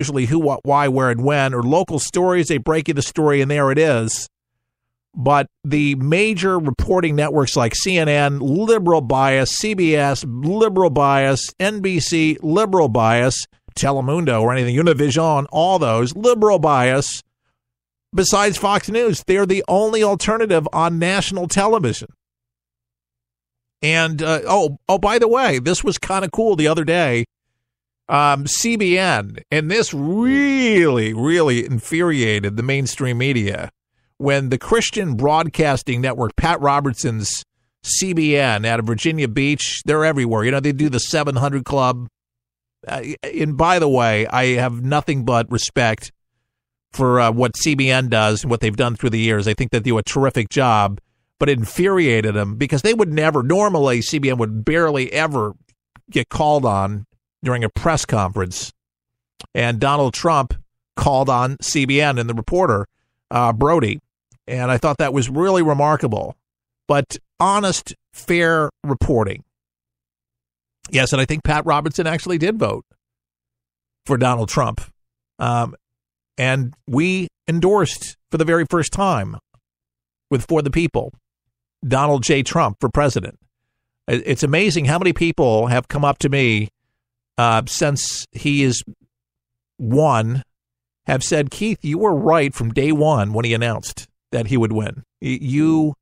usually who, what, why, where, and when, or local stories. They break you the story, and there it is. But the major reporting networks like CNN, liberal bias, CBS, liberal bias, NBC, liberal bias, Telemundo or anything, Univision, all those, liberal bias, besides Fox News, they're the only alternative on national television. And, by the way, this was kind of cool the other day. CBN, and this really, really infuriated the mainstream media when the Christian Broadcasting Network, Pat Robertson's CBN out of Virginia Beach, they're everywhere. You know, they do the 700 Club. And by the way, I have nothing but respect for what CBN does and what they've done through the years. I think they do a terrific job, but it infuriated them because they would never, normally CBN would barely ever get called on during a press conference. And Donald Trump called on CBN and the reporter, Brody. And I thought that was really remarkable. But honest, fair reporting. Yes, and I think Pat Robertson actually did vote for Donald Trump. And we endorsed for the very first time with For the People, Donald J. Trump for president. It's amazing how many people have come up to me since he is won, have said, Keith, you were right from day one when he announced that he would win. You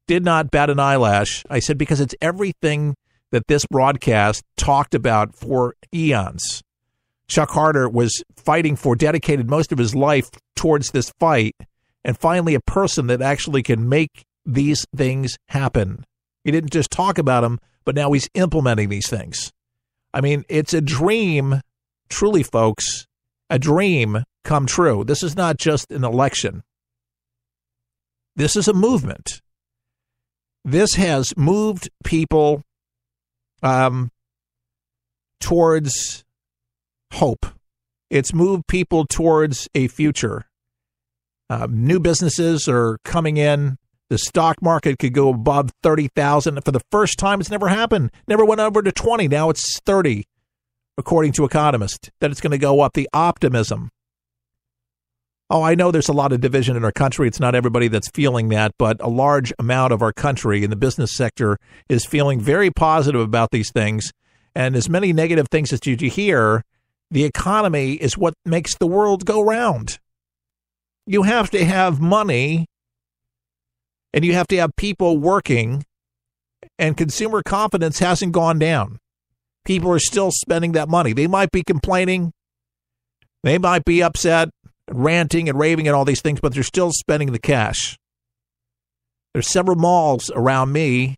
did not bat an eyelash. I said, because it's everything that this broadcast talked about for eons. Chuck Harder was fighting for, dedicated most of his life towards this fight, and finally a person that actually can make these things happen. He didn't just talk about them, but now he's implementing these things. I mean, it's a dream, truly, folks, a dream come true. This is not just an election. This is a movement. This has moved people towards hope. It's moved people towards a future. New businesses are coming in. The stock market could go above 30,000. For the first time, it's never happened. Never went over to 20. Now it's 30, according to economists, that it's going to go up. The optimism. Oh, I know there's a lot of division in our country. It's not everybody that's feeling that, but a large amount of our country in the business sector is feeling very positive about these things. And as many negative things as you hear, the economy is what makes the world go round. You have to have money, and you have to have people working, and consumer confidence hasn't gone down. People are still spending that money. They might be complaining. They might be upset, ranting and raving and all these things, but they're still spending the cash. There's several malls around me.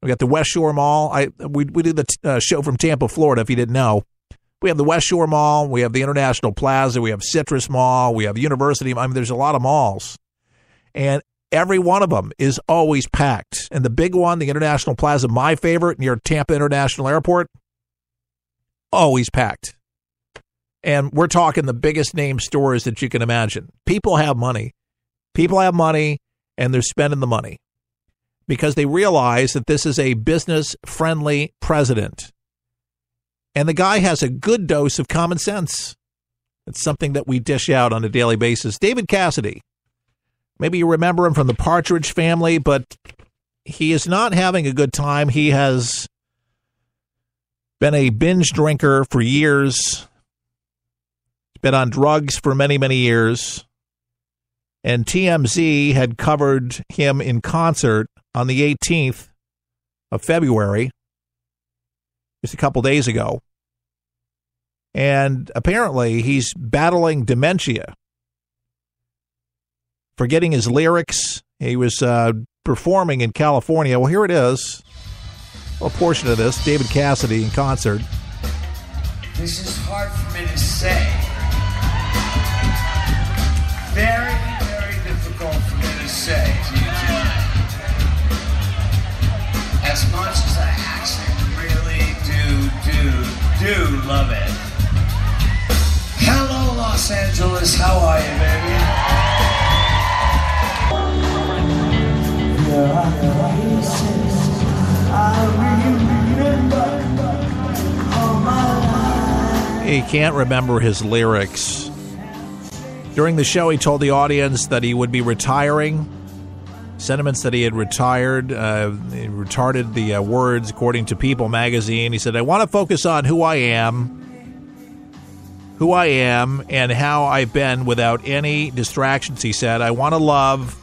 We got the West Shore Mall. We do the show from Tampa, Florida, if you didn't know. We have the West Shore Mall. We have the International Plaza. We have Citrus Mall. We have University. I mean, there's a lot of malls. And every one of them is always packed. And the big one, the International Plaza, my favorite, near Tampa International Airport, always packed. And we're talking the biggest name stores that you can imagine. People have money. People have money, and they're spending the money because they realize that this is a business-friendly president. And the guy has a good dose of common sense. It's something that we dish out on a daily basis. David Cassidy. Maybe you remember him from the Partridge Family, but he is not having a good time. He has been a binge drinker for years. He's been on drugs for many, many years. And TMZ had covered him in concert on the 18th of February, just a couple days ago. And apparently he's battling dementia, forgetting his lyrics. He was performing in California. Well, here it is, a portion of this, David Cassidy in concert. This is hard for me to say. Very, very difficult for me to say to you tonight. As much as I actually really do love it. Hello, Los Angeles. How are you, baby? He can't remember his lyrics. During the show, he told the audience that he would be retiring. Sentiments that he had retired. He retarded the words according to People magazine. He said, I want to focus on who I am, and how I've been without any distractions, he said. I want to love.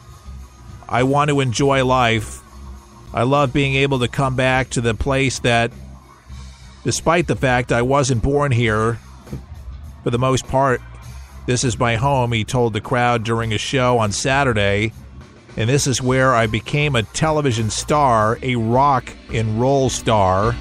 I want to enjoy life. I love being able to come back to the place that, despite the fact I wasn't born here, for the most part, this is my home, he told the crowd during a show on Saturday. And this is where I became a television star, a rock and roll star.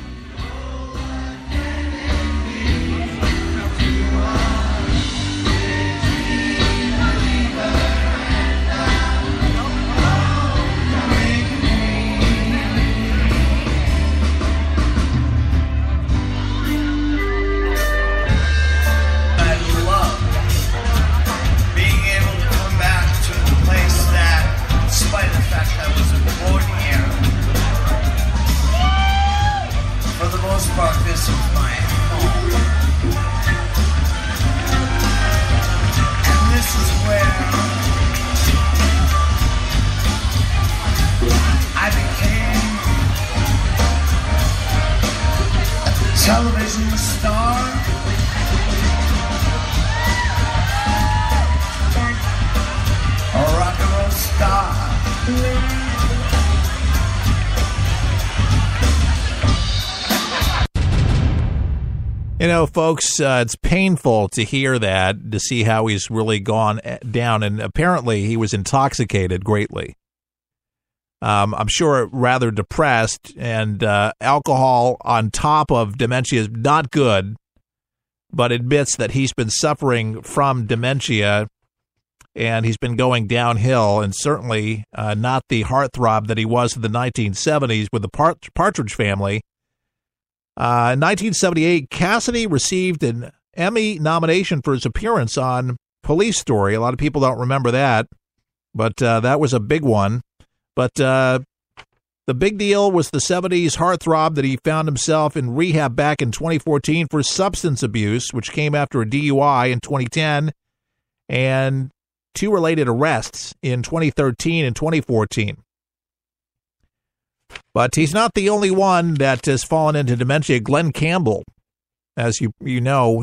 This is my home. And this is where I became a television star. A rock and roll star. You know, folks, it's painful to hear that, to see how he's really gone down. And apparently he was intoxicated greatly. I'm sure rather depressed. And alcohol on top of dementia is not good, but admits that he's been suffering from dementia and he's been going downhill, and certainly not the heartthrob that he was in the 1970s with the Partridge Family. In 1978, Cassidy received an Emmy nomination for his appearance on Police Story. A lot of people don't remember that, but that was a big one. But the big deal was the 70s heartthrob that he found himself in rehab back in 2014 for substance abuse, which came after a DUI in 2010 and 2 related arrests in 2013 and 2014. But he's not the only one that has fallen into dementia. Glenn Campbell, as you know,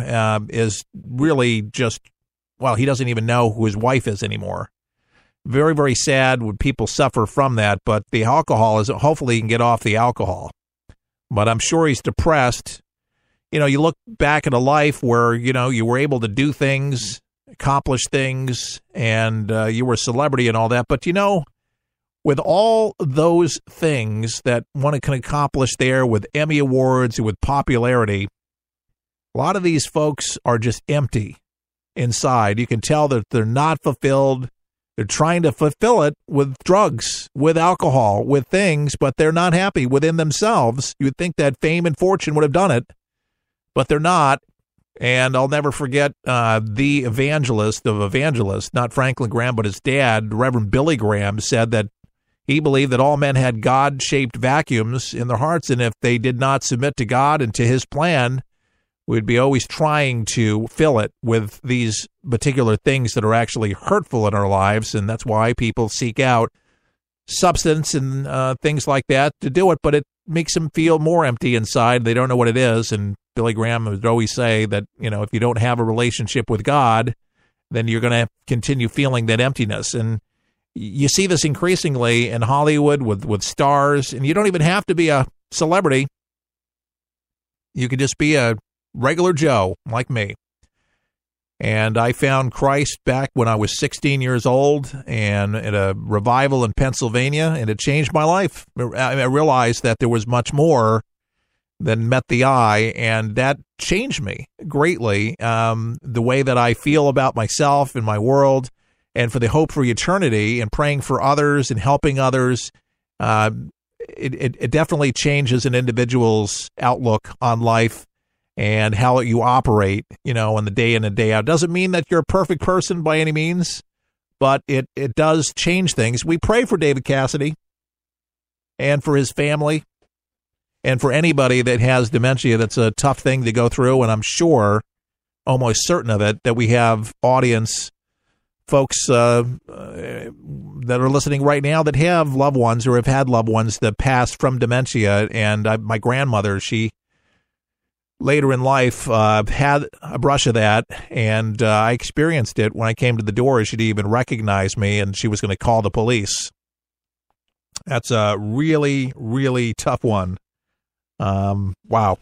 is really just, well, he doesn't even know who his wife is anymore. Very, very sad when people suffer from that. But the alcohol is, hopefully he can get off the alcohol. But I'm sure he's depressed. You know, you look back at a life where, you know, you were able to do things, accomplish things, and you were a celebrity and all that. But, you know, with all those things that one can accomplish there with Emmy Awards and with popularity, a lot of these folks are just empty inside. You can tell that they're not fulfilled. They're trying to fulfill it with drugs, with alcohol, with things, but they're not happy within themselves. You would think that fame and fortune would have done it, but they're not. And I'll never forget the evangelist of evangelists, not Franklin Graham, but his dad, Reverend Billy Graham, said that he believed that all men had God-shaped vacuums in their hearts, and if they did not submit to God and to his plan, we'd be always trying to fill it with these particular things that are actually hurtful in our lives, and that's why people seek out substance and things like that to do it, but it makes them feel more empty inside. They don't know what it is, and Billy Graham would always say that, you know, if you don't have a relationship with God, then you're going to continue feeling that emptiness. And you see this increasingly in Hollywood with stars, and you don't even have to be a celebrity. You could just be a regular Joe like me. And I found Christ back when I was 16 years old and at a revival in Pennsylvania, and it changed my life. I realized that there was much more than met the eye, and that changed me greatly, the way that I feel about myself and my world, and for the hope for eternity and praying for others and helping others. It definitely changes an individual's outlook on life and how you operate, you know, in the day in and day out. Doesn't mean that you're a perfect person by any means, but it does change things. We pray for David Cassidy and for his family and for anybody that has dementia. That's a tough thing to go through, and I'm sure almost certain of it, that we have audience folks that are listening right now that have loved ones or have had loved ones that passed from dementia. And my grandmother, she later in life had a brush of that, and I experienced it when I came to the door. She didn't even recognize me, and she was going to call the police. That's a really, really tough one. Wow.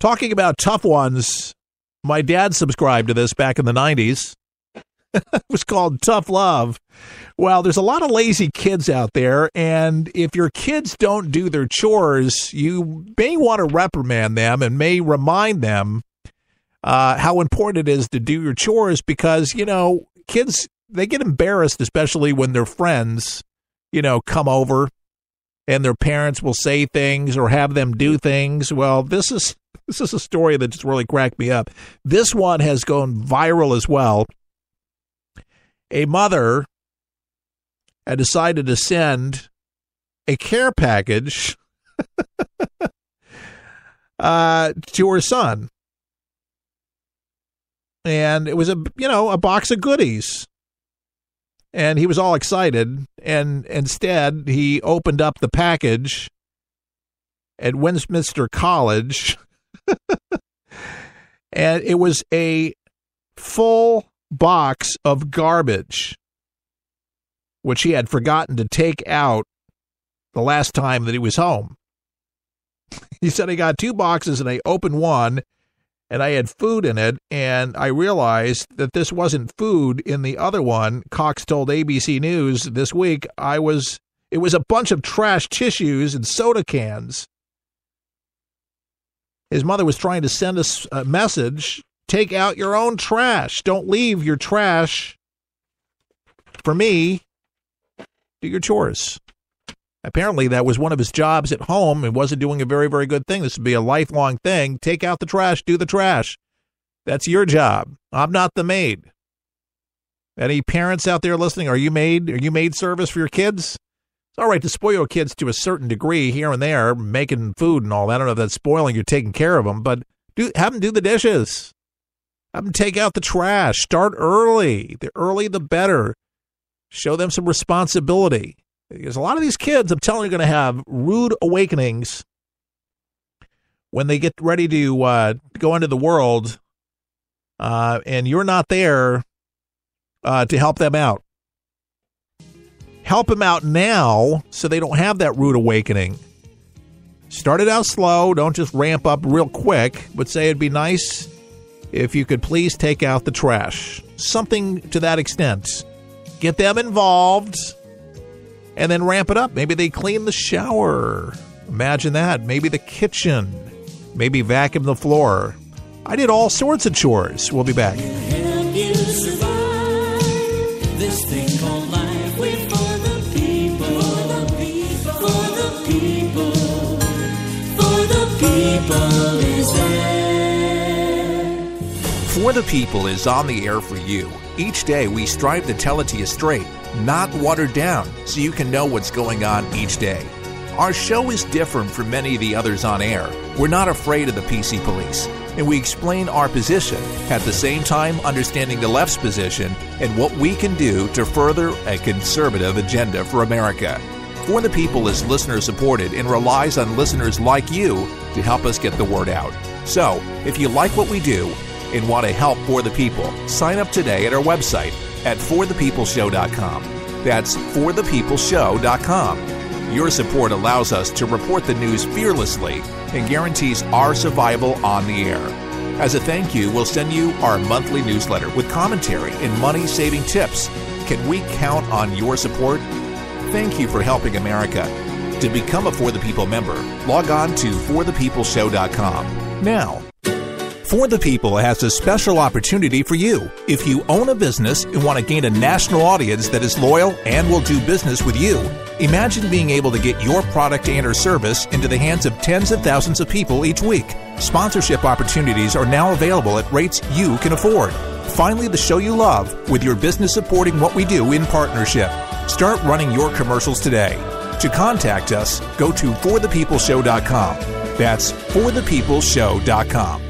Talking about tough ones, my dad subscribed to this back in the 90s. It was called Tough Love. Well, there's a lot of lazy kids out there, and if your kids don't do their chores, you may want to reprimand them and may remind them how important it is to do your chores because, you know, kids, they get embarrassed, especially when their friends, you know, come over and their parents will say things or have them do things. Well, this is a story that just really cracked me up. This one has gone viral as well. A mother had decided to send a care package to her son. And it was a box of goodies. And he was all excited. And instead, he opened up the package at Westminster College. And it was a full box of garbage, which he had forgotten to take out the last time that he was home. He said, I got 2 boxes and I opened one and I had food in it, and I realized that this wasn't food in the other one. Cox told ABC News this week, it was a bunch of trash tissues and soda cans. His mother was trying to send us a message: take out your own trash. Don't leave your trash for me. Do your chores. Apparently, that was one of his jobs at home and wasn't doing a very, very good thing. This would be a lifelong thing. Take out the trash. Do the trash. That's your job. I'm not the maid. Any parents out there listening, are you maid service for your kids? It's all right to spoil your kids to a certain degree here and there, making food and all that. I don't know if that's spoiling, you're taking care of them, but have them do the dishes. Have them take out the trash. Start early. The early, the better. Show them some responsibility. Because a lot of these kids, I'm telling you, are going to have rude awakenings when they get ready to go into the world, and you're not there to help them out. Help them out now so they don't have that rude awakening. Start it out slow. Don't just ramp up real quick, but say it'd be nice if you could please take out the trash. Something to that extent. Get them involved and then ramp it up. Maybe they clean the shower. Imagine that. Maybe the kitchen. Maybe vacuum the floor. I did all sorts of chores. We'll be back. Help you survive this thing called life. Wait for the people, for the people, for the people, for the people is there. For the People is on the air for you. Each day we strive to tell it to you straight, not watered down, so you can know what's going on each day. Our show is different from many of the others on air. We're not afraid of the PC police, and we explain our position, at the same time understanding the left's position and what we can do to further a conservative agenda for America. For the People is listener-supported and relies on listeners like you to help us get the word out. So, if you like what we do and want to help For the People, sign up today at our website at forthepeopleshow.com. That's forthepeopleshow.com. Your support allows us to report the news fearlessly and guarantees our survival on the air. As a thank you, we'll send you our monthly newsletter with commentary and money-saving tips. Can we count on your support? Thank you for helping America. To become a For the People member, log on to forthepeopleshow.com. Now, For the People has a special opportunity for you. If you own a business and want to gain a national audience that is loyal and will do business with you, imagine being able to get your product and or service into the hands of tens of thousands of people each week. Sponsorship opportunities are now available at rates you can afford. Finally, the show you love with your business supporting what we do in partnership. Start running your commercials today. To contact us, go to forthepeopleshow.com. That's forthepeopleshow.com.